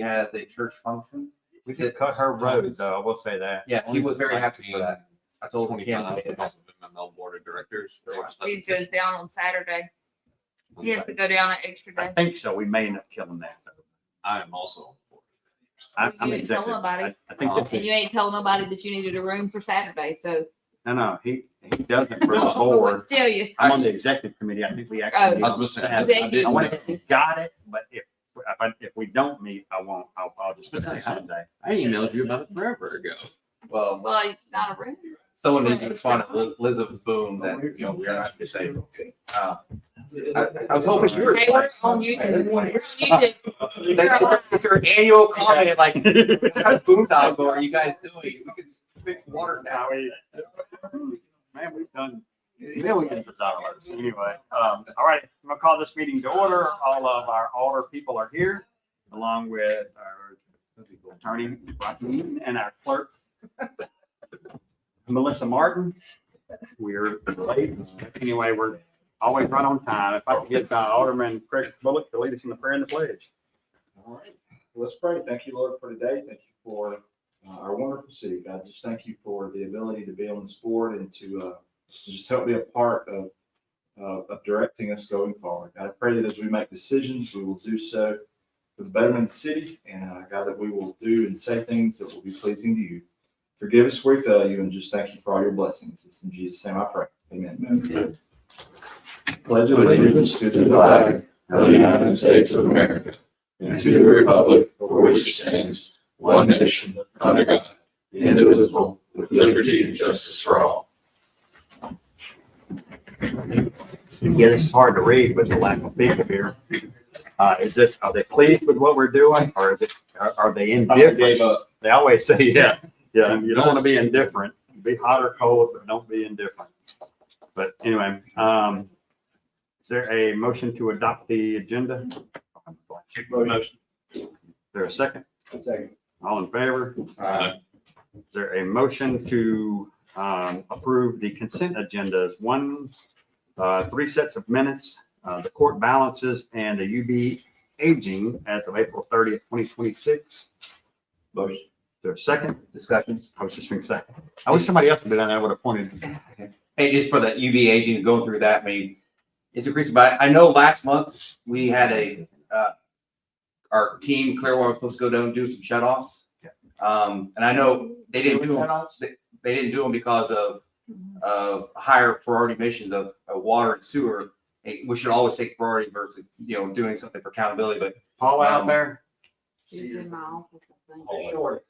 has a church function. We did cut her road, though. I will say that. Yeah, he was very happy for that. I told him. 25 and also been my Mel board of directors. He goes down on Saturday. He has to go down an extra I day. think so. We may end up killing that, though. I am also. I'm You didn't tell executive. nobody. I think And that, you ain't told nobody that you needed a room for Saturday, so. no, he doesn't for the I board. wouldn't tell you. I'm on the executive committee. I think we Oh. actually. I was gonna say, I Executive. I didn't. went got it, but if we don't meet, I won't. I'll just do it Sunday. I emailed you about it forever ago. Well, Well, it's not a room. someone needs to respond to Elizabeth Boone that, we are not disabled. I was hoping you were. Hey, we're on YouTube. It's your annual comment, like, how boondoggle are you guys doing? We could fix water now. Man, we've done millions of dollars. Anyway, all right, I'm gonna call this meeting to order. All of our alder people are here, along with our attorney, Joaquin, and our clerk, Melissa Martin. We're late. Anyway, we're always right on time. If I could get Alderman Craig Bullock to lead us in the prayer and the pledge. All right, let's pray. Thank you, Lord, for today. Thank you for our wonderful city. God, just thank you for the ability to be on this board and to just help be a part of directing us going forward. God, I pray that as we make decisions, we will do so for the betterment of the city, and God, that we will do and say things that will be pleasing to you. Forgive us where we fail you, and just thank you for all your blessings. It's in Jesus' name I pray. Amen. Pledge Allegiance to the flag of the United States of America and to the republic for which it stands, one nation, under God, indivisible, with liberty and justice for all. Yeah, this is hard to read with the lack of people here. Are they pleased with what we're doing, or are they indifferent? They always say, yeah, you don't want to be indifferent. Be hot or cold, but don't be indifferent. But anyway, is there a motion to adopt the agenda? Motion. Is there a second? Second. All in favor? Aye. Is there a motion to approve the consent agendas? Three sets of minutes, the court balances, and the UB aging as of April 30th, 2026. Motion. Is there a second? Discussion. I was just going to say, I wish somebody else would have done that. I would have pointed. Hey, just for the UV aging, going through that, I mean, it's increasing, but I know last month we had our team, Clearwater, was supposed to go down and do some shut-offs. And I know they didn't do them, they didn't do them because of higher priority missions of water and sewer. Hey, we should always take priority versus, doing something for accountability, but Paula out there? She's in my office, I think. Short.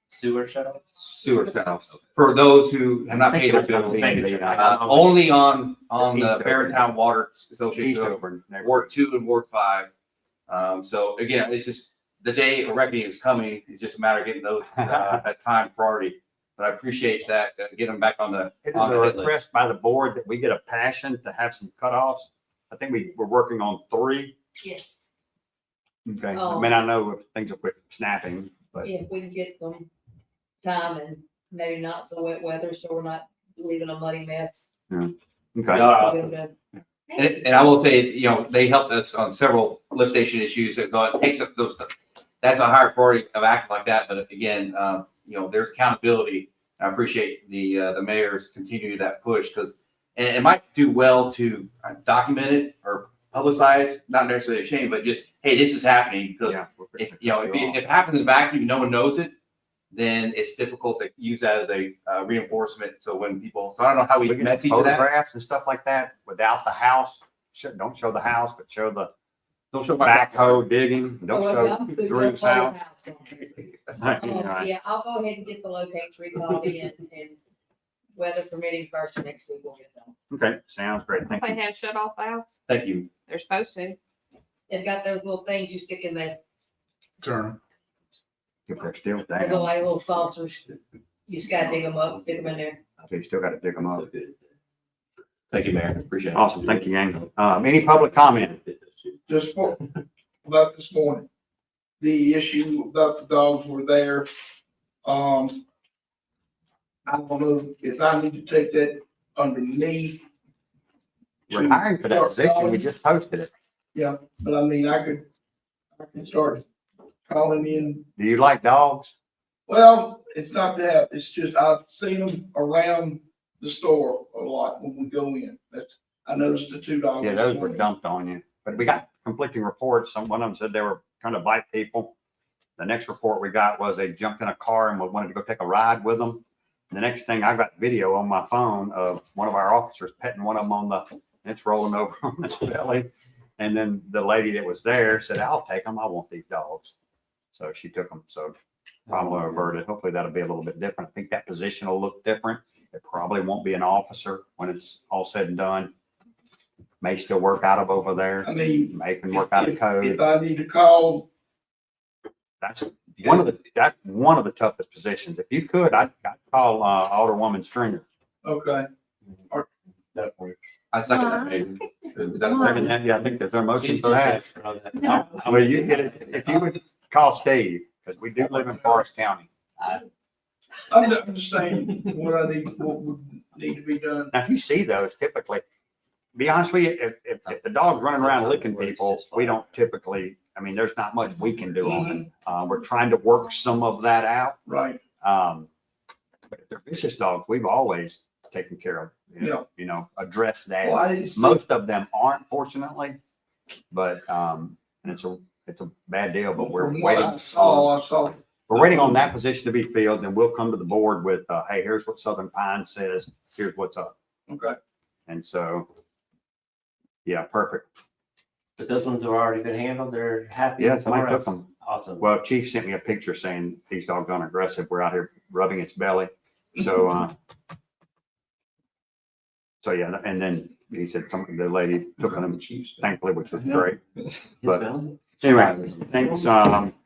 sewer shut-offs. For those who have not paid their bill, Eastover, only on the Barrontown Water Association, neighborhood. Ward 2 and Ward 5. So again, it's just the day of reckoning is coming. It's just a matter of getting those at time priority. But I appreciate that, getting them back on the. It is on a the hit list. request by the board that we get a passion to have some cutoffs. I think we're working on 3. Yes, Okay. I Oh. mean, I know if things will quit snapping, but if we can get some time and maybe not so wet weather, so we're not leaving a muddy mess. okay. And I will say, they helped us on several lift station issues that it takes up those. That's a higher priority of acting like that. But again, there's accountability. I appreciate the mayor's continue that push because it might do well to document it or publicize, not necessarily a shame, but just, hey, this is happening because Yeah. if it happens in a vacuum, no one knows it, then it's difficult to use that as a reinforcement. So when people, I don't know how we We can met have to that. photographs and stuff like that without the house. Don't show the house, but show the Don't show my backhoe digging. Don't Oh, show I'm putting Drew's the whole house. on. Yeah, I'll go ahead and get the locates recalled in and weather permitting first next week we'll get them. Okay, sounds great. Thank They you. have shut-off valves. Thank you. They're supposed to. They've got those little things you stick in there, Turn. If they're still they're down, like little saucers. You just gotta dig them up, stick them in there. so you still got to dig them up. Thank you, Mayor. Appreciate it. Awesome. Thank you, gang. Any public comment? Just about this morning, the issue about the dogs were there. I don't know if I need to take that under me. We're hiring for that position. We just posted it. Yeah, but I mean, I can start calling in. Do you like dogs? Well, it's not that, it's just I've seen them around the store a lot when we go in. I noticed the 2 dogs. Yeah, those were dumped on you, but we got conflicting reports. One of them said they were trying to bite people. The next report we got was they jumped in a car and wanted to go take a ride with them. The next thing, I got video on my phone of one of our officers petting one of them and it's rolling over on its belly. And then the lady that was there said, I'll take them. I want these dogs. So she took them. So problem averted. Hopefully that'll be a little bit different. I think that position will look different. It probably won't be an officer when it's all said and done. May still work out of over there. I mean, May can work out of if code. I need to call, That's one of the toughest positions. If you could, I'd call Alderwoman Stringer. okay, I second that. Maybe. Second that, yeah, I think there's a motion for that. No. Well, you get it, if you would call Steve, because we do live in Forest County. I'm just saying what would need to be done. Now, if you see those, typically, be honest with you, if the dog's running around licking people, we don't typically, I mean, there's not much we can do on it. We're trying to work some of that out. Right, But if they're vicious dogs, we've always taken care of, address well, that. I didn't see. Most of them aren't, fortunately, but, and it's a bad deal, but we're From what waiting. I saw. We're waiting on that position to be filled, and we'll come to the board with, hey, here's what Southern Pine says, here's what's up. Okay, And so, yeah, perfect. But those ones have already been handled, they're happy. Yeah, with somebody took us. them. Awesome. Well, Chief sent me a picture saying these dogs aren't aggressive. We're out here rubbing its belly. So, so yeah, and then he said the lady took them thankfully, which was great. But anyway, thanks.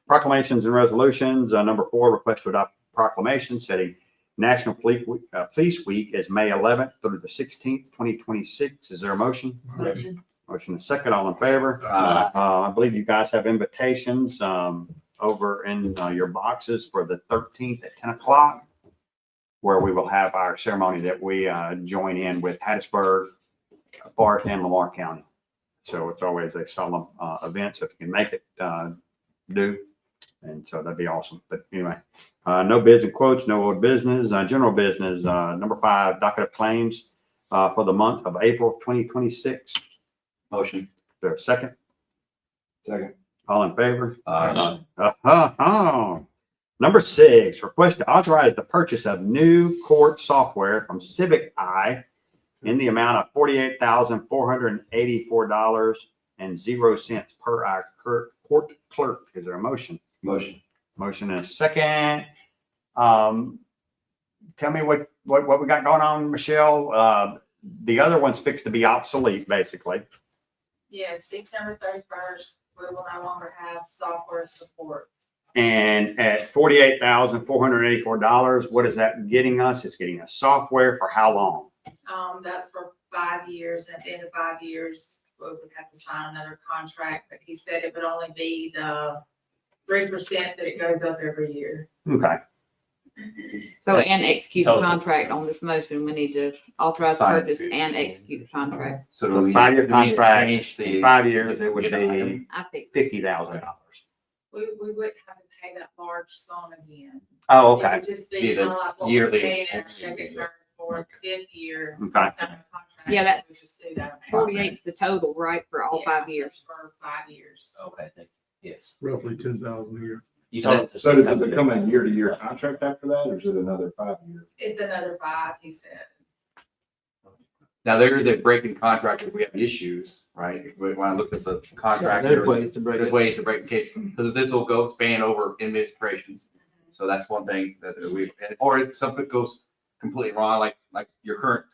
Proclamations and resolutions. Number 4, request to adopt proclamation setting National Police Week is May 11th through the 16th, 2026. Is there a motion? Motion is second. All in favor? I believe you guys have invitations over in your boxes for the 13th at 10 o'clock, where we will have our ceremony that we join in with Hattiesburg, Forest, and Lamar County. So it's always a solemn event. So if you can make it, do. And so that'd be awesome. But anyway, no bids and quotes, no old business, general business. Number 5, docket of claims for the month of April 2026. Motion. Is there a second? Second. All in favor? Uh, Number 6, request to authorize the purchase of new court software from Civic Eye in the amount of $48,484.00 per our court clerk. Is there a motion? Motion. Motion and a second. Tell me what we got going on, Michelle. The other one's fixed to be obsolete, basically. Yes, December 31st, we will no longer have software support. And at $48,484, what is that getting us? It's getting us software for how long? That's for 5 years. At the end of 5 years, we would have to sign another contract, but he said it would only be the 3% that it goes up every year. Okay. So, and execute the Tell us. contract on this motion, we need to authorize Sign it. purchase and execute the contract. So So do it's we- 5-year do we need to contract. change In the 5 years, it would be I fixed it. $50,000. We wouldn't have to pay that large sum again. Oh, It okay. would just Be be the kind of like what we yearly- paid in our second, third, fourth, 5th year. Okay. Kind of contract. Yeah, that- We just do that. 48's the total, right, for all Yeah, 5 that's years? For 5 years. Okay, thank you. Yes. Roughly 10,000 a year. You So said it's a does it company. become a year-to-year contract after that, or is it another 5 year? It's another 5, he said. Now, there is a breaking contract if we have issues, right? When I looked at the contract, There's ways to break there's it. ways to break the case, because this will go span over administrations. So that's one thing that we, or if something goes completely wrong, like the current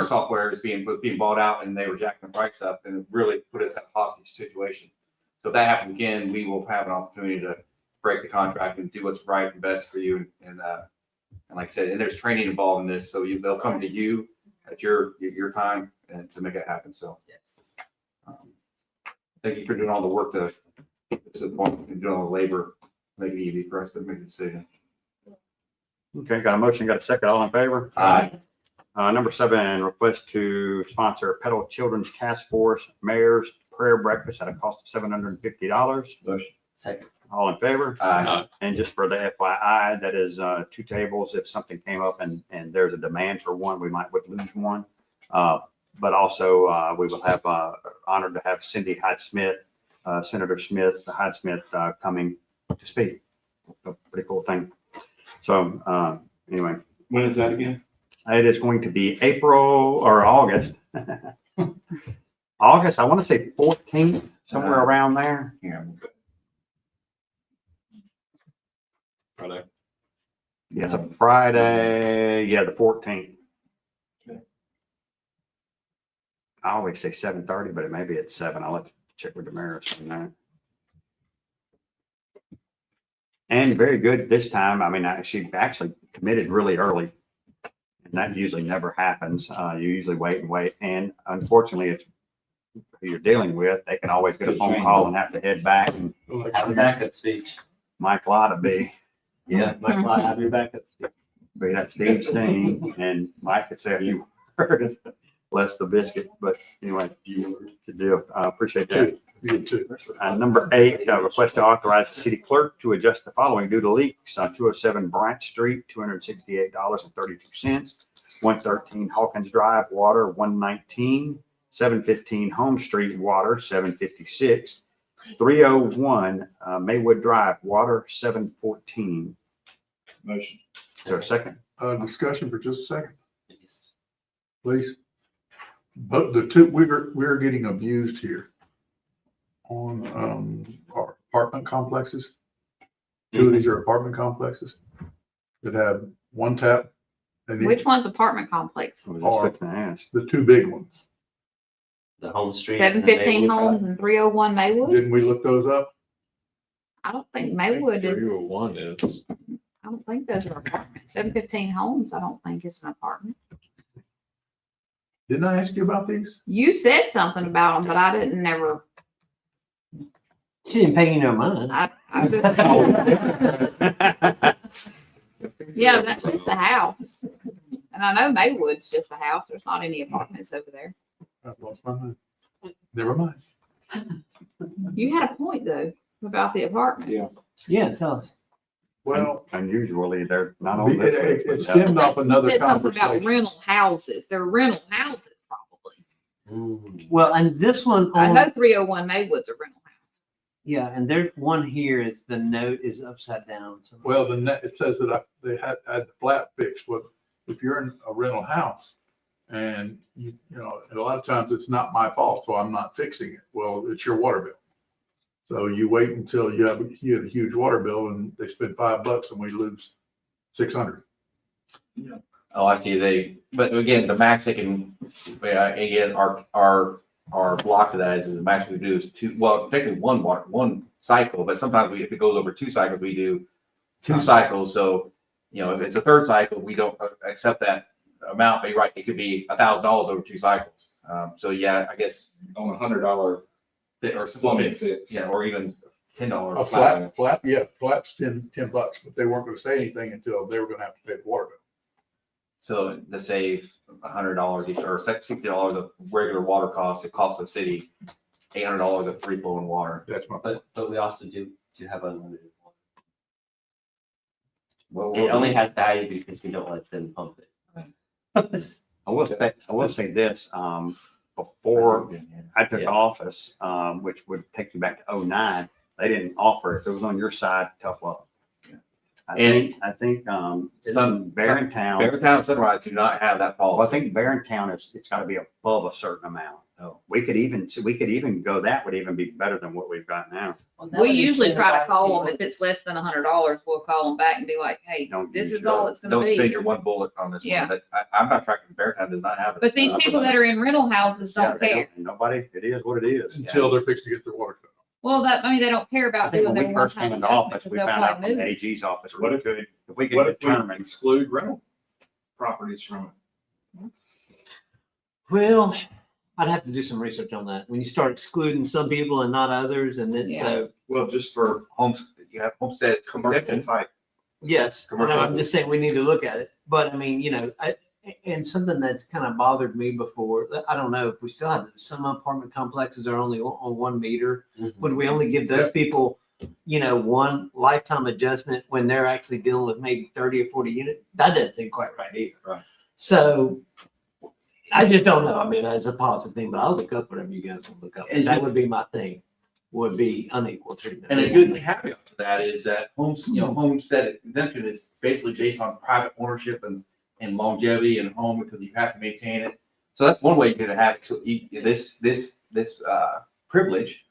software was being bought out and they were jacking the price up and it really put us in a hostage situation. So if that happens again, we will have an opportunity to break the contract and do what's right and best for you. And like I said, and there's training involved in this, so they'll come to you at your time and to make it happen. So Yes. thank you for doing all the work to get to the point and doing all the labor, make it easy for us to make a decision. Okay, got a motion, got a second. All in favor? Aye. Number 7, request to sponsor Petal Children's Task Force Mayor's Prayer Breakfast at a cost of $750. Motion. Second. All in favor? Uh, And just for the FYI, that is 2 tables. If something came up and there's a demand for one, we would lose one. But also, we will have honored to have Cindy Hyde-Smith, Senator Smith, the Hyde-Smith coming to speak. A pretty cool thing. So anyway, When is that again? it is going to be April or August. August, I want to say 14th, somewhere around there. here. Friday. Yeah, it's a Friday. Yeah, the 14th. I always say 7:30, but it may be at 7. I'll have to check with Damaris on that. And very good this time. I mean, she actually committed really early. And that usually never happens. You usually wait and wait. And unfortunately, it's who you're dealing with. They can always get a phone call and have to head back. And Have a backup speech. Mike ought to be. Yeah, Mike, have your backup speech. We have Steve sing and Mike could say a few words, bless the biscuit, but anyway, good deal. I appreciate that. You too. Number 8, request to authorize the city clerk to adjust the following due to leaks on 207 Bryant Street, $268.32. 113 Hawkins Drive, water, $119. 715 Home Street, water, $756. 301 Maywood Drive, water, $714. Motion. Is there a second? Discussion for just a second, please. But the two, we're getting abused here on our apartment complexes. 2 of these are apartment complexes that have one tap. And Which one's apartment complex? I was just fixing to ask. the 2 big ones. The Home Street. and the 715 Maywood Homes Drive. and 301 Maywood? Didn't we look those up? I don't think Maywood is, 301 is. I don't think those are apartments. 715 Homes, I don't think it's an apartment. Didn't I ask you about these? You said something about them, but I didn't never, She didn't pay you no mind. yeah, that's just a house. And I know Maywood's just a house. There's not any apartments over there. I've lost my mind. Never mind. You had a point though about the apartment. Yeah, tell us. Well, Unusually, they're not on this it list, it but, stemmed off You another said something about conversation. rental houses. They're rental houses probably. Well, and this one I on, know 301 Maywood's a rental house. yeah, and there's one here is the note is upside down. So- Well, it says that they had the flat fixed. Well, if you're in a rental house and you know, and a lot of times it's not my fault, so I'm not fixing it. Well, it's your water bill. So you wait until you have a huge water bill and they spend $5 and we lose 600. Oh, I see. But again, the max they can, again, our block to that is the max we do is 2, well, technically one cycle, but sometimes if it goes over 2 cycles, we do 2 cycles. So, if it's a 3rd cycle, we don't accept that amount, but you're right, it could be $1,000 over 2 cycles. So yeah, I guess On $100. or Plumbing something, fix. yeah, or even $10. A flat's $10, but they weren't going to say anything until they were going to have to pay the water bill. So to save $100 each, or $60 of regular water costs, it costs the city $800 of free flowing water. That's my. But we also do have unlimited Well, water. It only has value because we don't let them pump it. I will say this, before I took Yeah. office, which would take you back to 2009, they didn't offer it. If it was on your side, tough luck. I think, Some- Barrontown, Beartown and Sunrise do not have that well, I policy. think Barrontown it's gotta be above a certain amount. Oh. We could even go, that would even be better than what we've got now. We usually try to call them if it's less than $100. We'll call them back and be like, "Hey, Don't this use is all it's going to Don't spend be." your one bullet on this Yeah. one, but I'm not tracking, Beartown does not have it. But these people that are in rental houses Yeah, don't they care. Nobody, it is what it is. Until they're fixed to get their water cut. Well, they don't care I about think doing when their we first came one-time into adjustment office, because we they'll found out probably from the move. AG's office, What if we What could if we determine. exclude rental properties from it? Well, I'd have to do some research on that. When you start excluding some people and not others, and then so, Well, just for Homes, you have homestead commercial exemption. type. yes, and I'm just saying we need to look at it. But I mean, and something that's kind of bothered me before, I don't know if we still have some apartment complexes are only on 1 meter. Would we only give those people one lifetime adjustment when they're actually dealing with maybe 30 or 40 units, that doesn't seem quite right either. Right. So I just don't know. I mean, it's a positive thing, but I'll look up whatever you guys will look up. And That would be my thing, would be unequal treatment. And a good caveat to that is that homestead exemption is basically based on private ownership and longevity and home because you have to maintain it. So that's one way you could have it. So this privilege,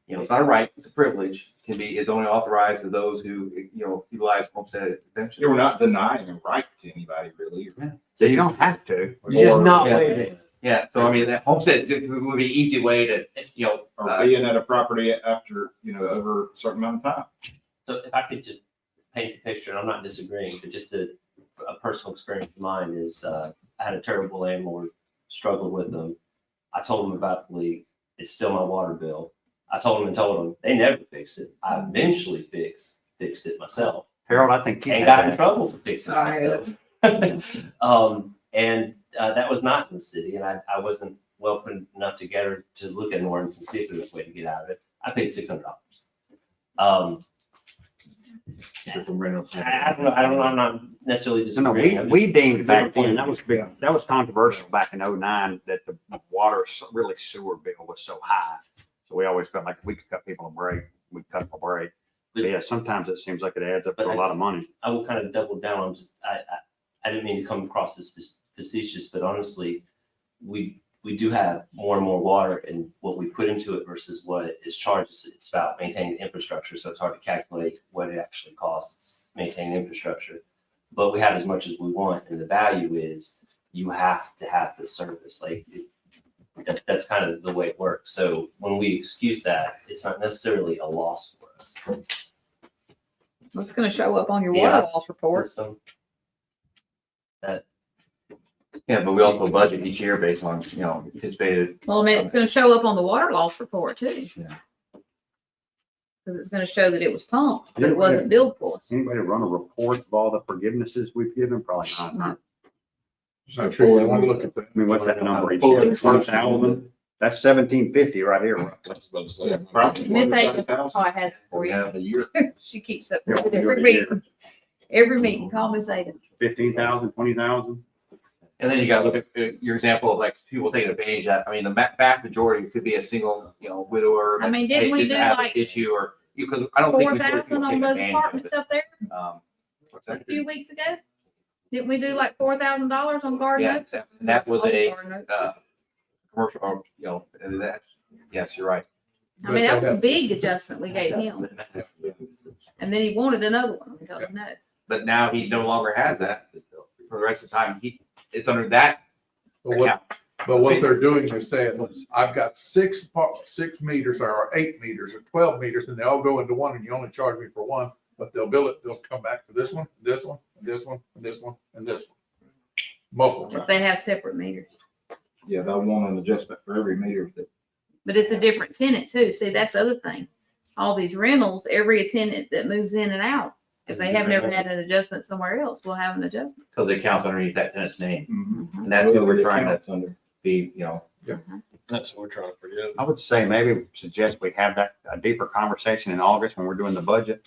it's not a right, it's a privilege, is only authorized to those who, utilize homestead exemption. We're not denying a right to anybody really. So you don't have to. You're just not Yeah. waiting. Yeah, so I mean, that homestead exemption would be an easy way to, Or being at a property after, over a certain amount of time. So if I could just paint the picture, and I'm not disagreeing, but just a personal experience of mine is, I had a terrible landlord, struggled with them. I told them about the leak. It's still my water bill. I told them, they never fixed it. I eventually fixed it myself Harold, I think you and had got in that. trouble for fixing it I had myself. That was not in the city, and I wasn't well put enough together to look at an ordinance and see if there was a way to get out of it. I paid $600. I don't know. I'm not necessarily No, disagreeing. we deemed back then, that was big, that was controversial back in '09, that the water, really sewer bill was so high. So we always felt like we could cut people a break, we'd cut them a break. But yeah, sometimes it seems like it adds up to a lot of money. I will kind of double down on I didn't mean to come across as facetious, but honestly, we do have more and more water and what we put into it versus what is charged. It's about maintaining the infrastructure. So it's hard to calculate what it actually costs maintaining infrastructure, but we have as much as we want. And the value is you have to have the service. That's kind of the way it works. So when we excuse that, it's not necessarily a loss for us. It's gonna show up on your Yeah. water loss report. System. Yeah, but we also budget each year based on, anticipated. Well, I mean, it's gonna show up on the water loss report too. Yeah. Cause it's gonna show that it was pumped, but it wasn't billed for. Anybody run a report of all the forgivenesses we've given? Probably not. No. So sure, you want to look at that. I mean, what's that number each year? 1,000? That's 1,750 right here. That's about to say. Probably Miss more than Aiken, 30,000. oh, it has it for you. A year. She keeps up Yeah, with it we do every it here. meeting. Every meeting, call Miss Aiken. 15,000, 20,000? And then you gotta look at your example of people taking advantage of that. I mean, the vast majority could be a single, widower. I mean, that's- didn't we didn't do have an like issue or, because I don't think. 4,000 on those apartments up there What's a that? few weeks ago? Didn't we do like $4,000 on Garden Yeah, Oak? that was a, Garden Oak. commercial, and yes, you're right. I mean, that was a big adjustment we gave him. And then he wanted another one. We told him no. But now he no longer has that for the rest of the time. It's under that But what, account. but what they're doing is saying, I've got 6 meters or 8 meters or 12 meters and they all go into one and you only charge me for one, but they'll bill it, they'll come back for this one, this one, this one, and this one, and this one. Multiple If times. they have separate meters. Yeah, they'll want an adjustment for every meter that. But it's a different tenant too. See, that's the other thing. All these rentals, every tenant that moves in and out, if they have never had an adjustment somewhere else, will have an adjustment. Because the account's underneath that tenant's name. Mm-hmm. And that's what we're trying to Under. be, That's what we're trying to forget. I would say maybe suggest we have a deeper conversation in August when we're doing the budget.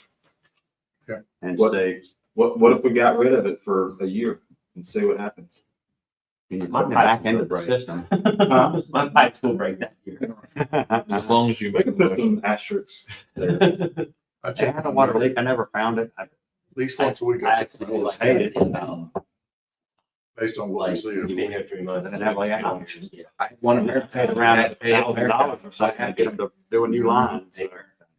Okay. And What- say, What if we got rid of it for a year and see what happens? you're putting it back into the system. My pipes will break that year. As long as you We make can a put motion. some asterisks there. I They check had a water leak. I never found it. At least once a week. I I check actually my like oil, hate it. based on what we Like, see. you've been here 3 months. Doesn't have layout. Yeah. I want to Paid around $1,000 or something to get them to do a new line. So,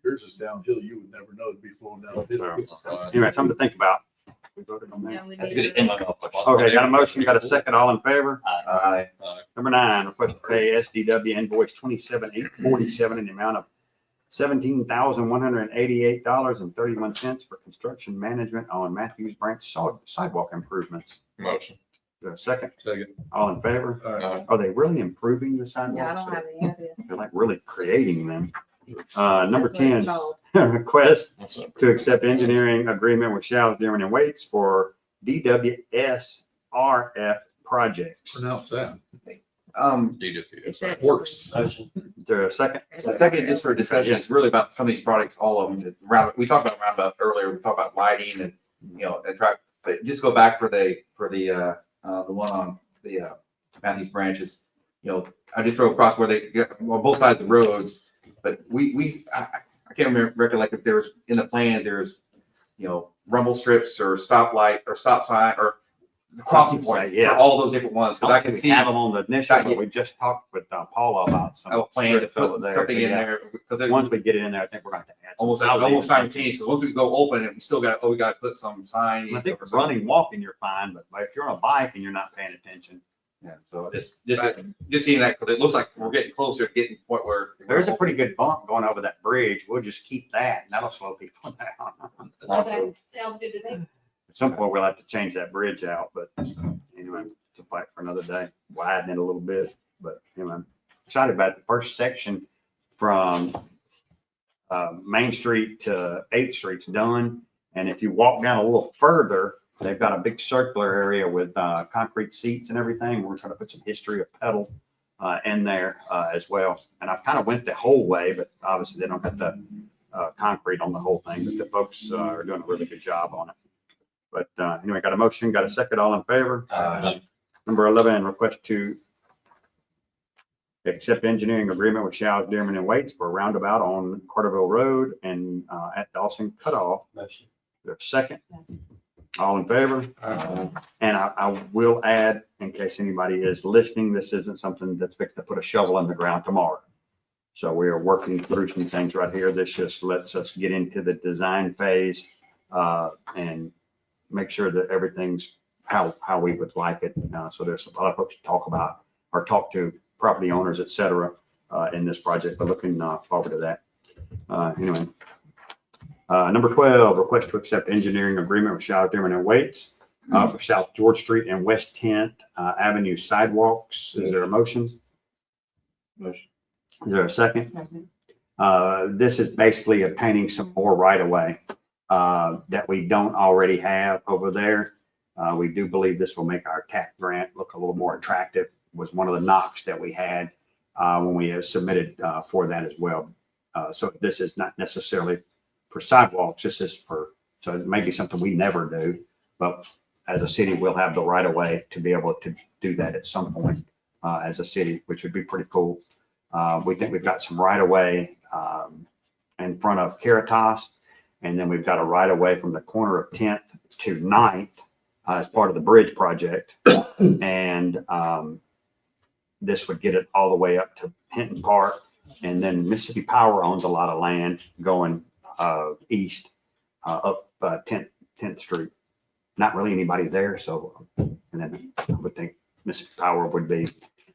Yours is downhill. You would never know it'd be flowing downhill. anyway, something to think about. We voted on that. Yeah, we That's need good. to- Okay, got a motion, got a second, all in favor? Aye. Number 9, request to pay SDW invoice 27,847 in the amount of $17,188.31 for construction management on Matthews Branch sidewalk improvements. Motion. Is there a second? Second. All in favor? Aye. Are they really improving the sidewalks? Yeah, I don't have any idea. They're like really creating them. Number That's what it's 10, called. request What's up? to accept engineering agreement with Shaw's, Dearman and Waits for DWSRF projects. Pronounce that. Is that- Works. Motion. Is there a second? Second, just for discussion, it's really about some of these products, all of them. We talked about roundabout earlier, we talked about lighting and, and track, but just go back for the one on the, Matthews branches. I just drove across where both sides of the roads, but I can't recollect if there was, in the plans, there's, rumble strips or stoplight or stop sign or the crossing point Yeah. for all those different ones, because I can We see. have them on the initial, but we just talked with Paula about some. I plan to strips over put there. something in Yeah. there, because Once we get it in there, I think we're going to add. some almost housing. simultaneous, because once we go open it, we still got, we got to put some sign. I think running, walking, you're fine, but if you're on a bike and you're not paying attention. Yeah, so just seeing that, because it looks like we're getting closer to getting to the point where. There's a pretty good bump going over that bridge. We'll just keep that and that'll slow people down. Okay, sounds good to me. At some point, we'll have to change that bridge out, but anyway, it's a fight for another day. Widen it a little bit, but anyway, I'm excited about the first section from Main Street to 8th Street's done. And if you walk down a little further, they've got a big circular area with concrete seats and everything. We're trying to put some history of pedal in there as well. And I've kind of went the whole way, but obviously they don't have the concrete on the whole thing, but the folks are doing a really good job on it. But anyway, got a motion, got a second, all in favor? Number 11, request to accept engineering agreement with Shaw's, Dearman and Waits for a roundabout on Carterville Road and at Dawson Cutoff. Motion. There's a second. All in favor? And I will add, in case anybody is listening, this isn't something that's fixed to put a shovel in the ground tomorrow. So we are working through some things right here. This just lets us get into the design phase and make sure that everything's how we would like it. So there's a lot of folks to talk about or talk to property owners, et cetera, in this project. But looking forward to that. Anyway. Number 12, request to accept engineering agreement with Shaw's, Dearman and Waits for South George Street and West 10th Avenue sidewalks. Is there a motion? Motion. Is there a second? This is basically obtaining some more right of way that we don't already have over there. We do believe this will make our TAC grant look a little more attractive. Was one of the knocks that we had when we have submitted for that as well. So this is not necessarily for sidewalks. This is so it may be something we never do, but as a city, we'll have the right of way to be able to do that at some point as a city, which would be pretty cool. We think we've got some right of way in front of Caritas. And then we've got a right of way from the corner of 10th to 9th as part of the bridge project. And this would get it all the way up to Hinton Park. And then Mississippi Power owns a lot of land going east up 10th Street. Not really anybody there. So, and then I would think Mississippi Power would be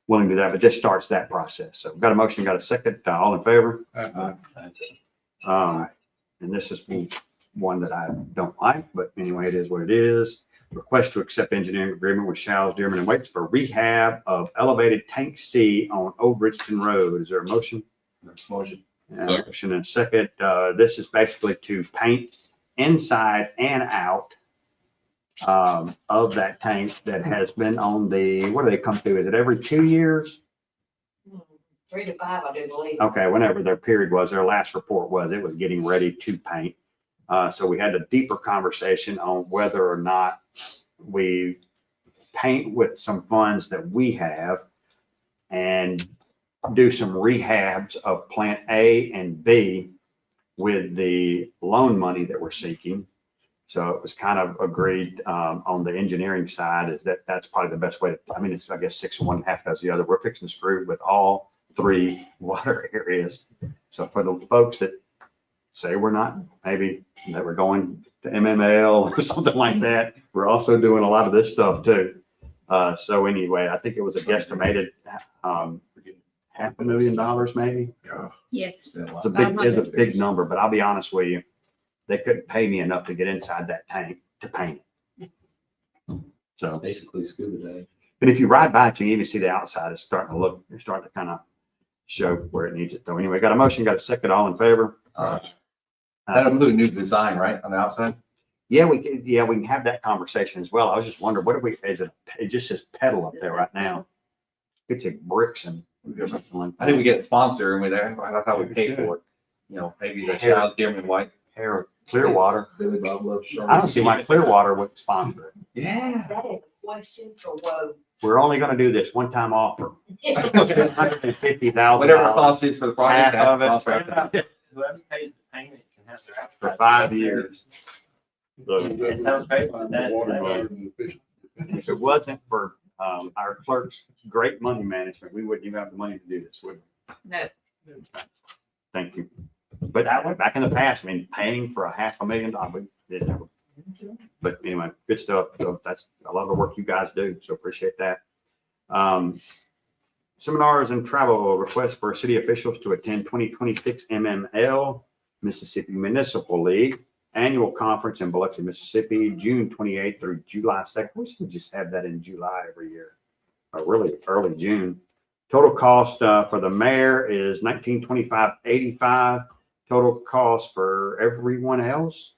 willing to do that, but this starts that process. So got a motion, got a second, all in favor? And this is one that I don't like, but anyway, it is what it is. Request to accept engineering agreement with Shaw's, Dearman and Waits for rehab of elevated tank C on Old Bridgeton Road. Is there a motion? Motion. Motion and second. This is basically to paint inside and out of that tank that has been on the, what do they come to? Is it every 2 years? 3 to 5, I do believe. Okay, whenever their period was, their last report was, it was getting ready to paint. So we had a deeper conversation on whether or not we paint with some funds that we have and do some rehabs of plant A and B with the loan money that we're seeking. So it was kind of agreed on the engineering side is that that's probably the best way to, I mean, it's, I guess 6 of one, half does the other. We're fixing to screw with all 3 water areas. So for the folks that say we're not, maybe that we're going to MML or something like that, we're also doing a lot of this stuff too. So anyway, I think it was a guesstimated $500,000 maybe. Yes. It's a big number, but I'll be honest with you, they couldn't pay me enough to get inside that tank to paint it. So, Basically scuba diving. and if you ride by it, you even see the outside is starting to look, it's starting to kind of show where it needs it. So anyway, got a motion, got a second, all in favor? That'll include a new design, right, on the outside? Yeah, we can have that conversation as well. I was just wondering, what do we, it just says pedal up there right now. it's a bricks and something like I think we get a sponsor and that's how we pay for it. You know, maybe the Charles Dearman White. Hair, Clearwater. Billy Bob loves Sharp. I don't see why Clearwater wouldn't sponsor it. Yeah. That is a question for Woe. We're only gonna do this one-time offer. $150,000. Whatever the cost is for the project. Half of it. that's the cost right there. Whoever pays the payment can have their. For 5 years. That sounds great. If it wasn't for, our clerk's great money management, we wouldn't even have the money to do this, would No, we? Thank you. But back in the past, I mean, paying for $500,000, we didn't have. But anyway, good stuff. So that's a lot of the work you guys do. So appreciate that. Seminars and travel requests for city officials to attend 2026 MML Mississippi Municipal League Annual Conference in Biloxi, Mississippi, June 28th through July 2nd. We should just have that in July every year, or really early June. Total cost for the mayor is $1925.85. Total cost for everyone else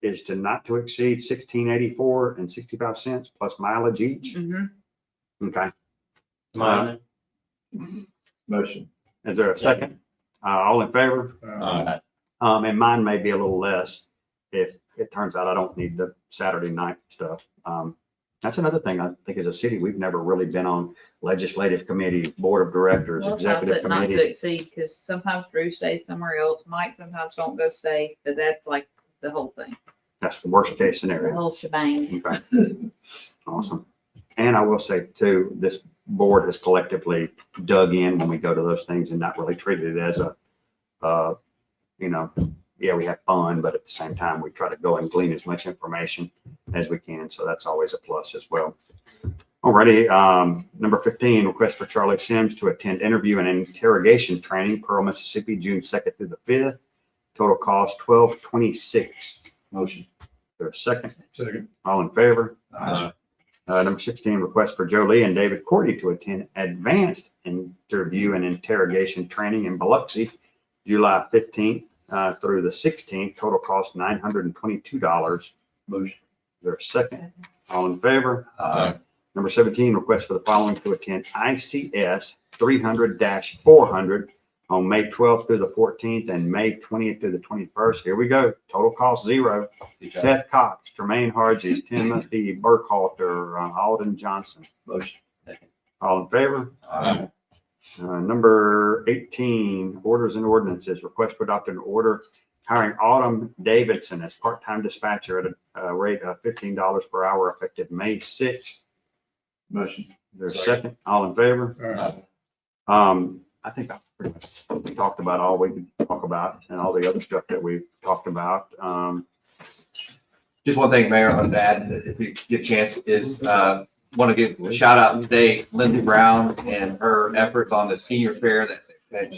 is to not to exceed $16.84 plus mileage each. mhm. Okay. Mine. Motion. Is there a second? All in favor? And mine may be a little less if it turns out I don't need the Saturday night stuff. That's another thing I think as a city, we've never really been on legislative committee, board of directors, Well, executive not to committee. exceed, because sometimes Drew stays somewhere else, Mike sometimes don't go stay, but that's like the whole thing, That's the worst case the scenario. whole shebang. Okay. Awesome. And I will say too, this board has collectively dug in when we go to those things and not really treated it as a, you know, yeah, we have fun, but at the same time, we try to go and glean as much information as we can. So that's always a plus as well. Alrighty, number 15, request for Charlie Sims to attend interview and interrogation training, Pearl, Mississippi, June 2nd through the 5th. Total cost $1226. Motion. There's a second. Second. All in favor? Aye. Number 16, request for Joe Lee and David Courtney to attend advanced interview and interrogation training in Biloxi, July 15th through the 16th. Total cost $922. Motion. Is there a second? All in favor? Aye. Number 17, request for the following to attend ICS 300-400 on May 12th through the 14th and May 20th through the 21st. Here we go. Total cost $0. Seth Cox, Tremaine Harges, Timothy Burkhalter, Alden Johnson. Motion. All in favor? Aye. Number 18, orders and ordinances. Request for adopted order hiring Autumn Davidson as part-time dispatcher at a rate of $15 per hour effective May 6th. Motion. There's a second. All in favor? I think I pretty much talked about all we could talk about and all the other stuff that we've talked about. Just one thing, Mayor, on that, if we get a chance, is want to give a shout out today, Lindsey Brown and her efforts on the senior fair that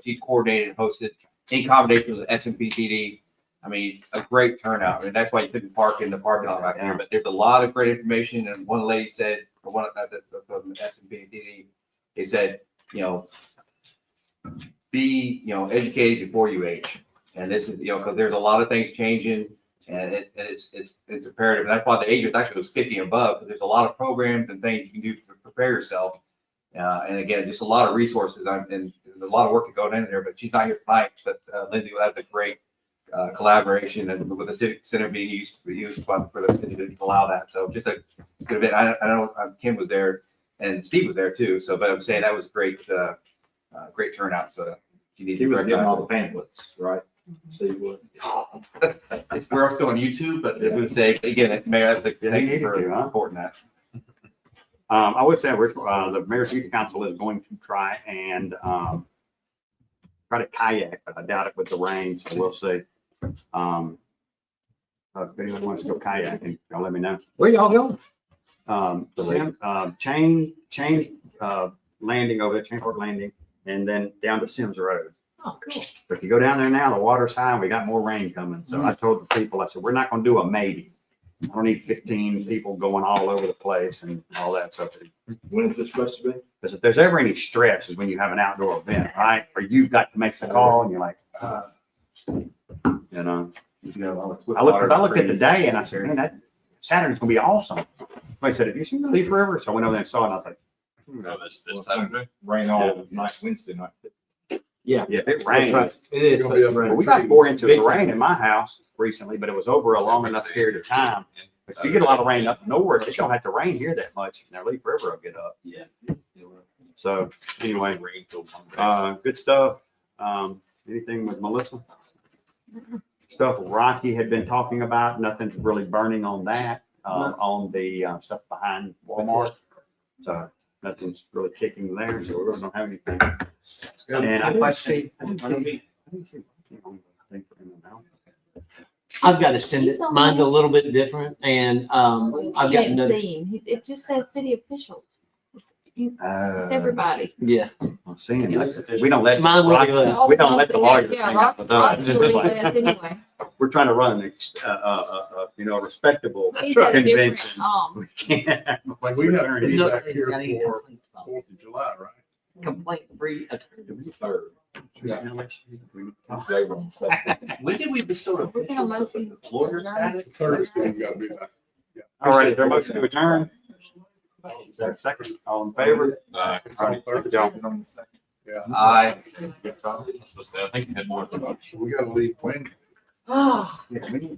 she coordinated and hosted in combination with SMPTD. I mean, a great turnout. I mean, that's why you couldn't park in the parking lot back there, but there's a lot of great information. And one lady said, or one from SMPTD, they said, be, educated before you age. And this is, because there's a lot of things changing and it's imperative. And that's why the age actually was 50 and above, because there's a lot of programs and things you can do to prepare yourself. And again, just a lot of resources and there's a lot of work to go in there, but she's not here tonight. But Lindsay will have a great collaboration and with the civic center being used for the city to allow that. So just a good event. I know Kim was there and Steve was there too. So, but I'm saying that was great, great turnout. So you need He to was getting all recognize the pamphlets, right? Steve was. it's we're still on YouTube, but it would say again, Mayor, thank you needed for to, huh? reporting that. I would say the Mayor's Youth Council is going to try and try to kayak, but I doubt it with the rain, so we'll see. If anyone wants to go kayaking, y'all let me know. Where y'all going? Chain landing over there, Chainport Landing, and then down to Sims Road. Oh, cool. But if you go down there now, the water's high and we got more rain coming. So I told the people, I said, we're not going to do a maybe. I don't need 15 people going all over the place and all that stuff. When is this supposed to be? Because if there's ever any stress is when you have an outdoor event, right? Or you've got to make the call and you're like, I looked at the day and I said, man, that Saturday's gonna be awesome. Somebody said, have you seen the Leaf River? So I went over there and saw it and I was like, No, this Saturday. Rain all night, Wednesday night. Yeah. Yeah, if it rains. It is. Gonna be up Well, we got 4 inches of rain in my house recently, but it was over a long enough period of time. If you get a lot of rain up north, it don't have to rain here that much. Now Leaf River will get up. Yeah. So anyway, good stuff. Anything with Melissa? Stuff Rocky had been talking about, nothing's really burning on that, on the stuff behind Walmart. So nothing's really kicking there, so we really don't have anything. And I didn't see. I've got to send it. Mine's a little bit different and, You I've got can't another, see him. It just says city officials. It's Uh, everybody. yeah. I'm seeing that. We don't let, Mine will be left. we don't let the lawyers Yeah, hang out with us. Rock's really last anyway. We're trying to run, a respectable He's got a different, convention. We can't. Like we have to be No, back here got any for complaints about it. 4th of July, right? Complaint-free attorney. Third. When did we bestow We're gonna motion. Florida status? Thursday, we gotta be back. All right, is there a motion to adjourn? Is there a second? All in favor? It's on Thursday. Yeah. I. I think you had more. We gotta leave Wednesday. Yeah, we need to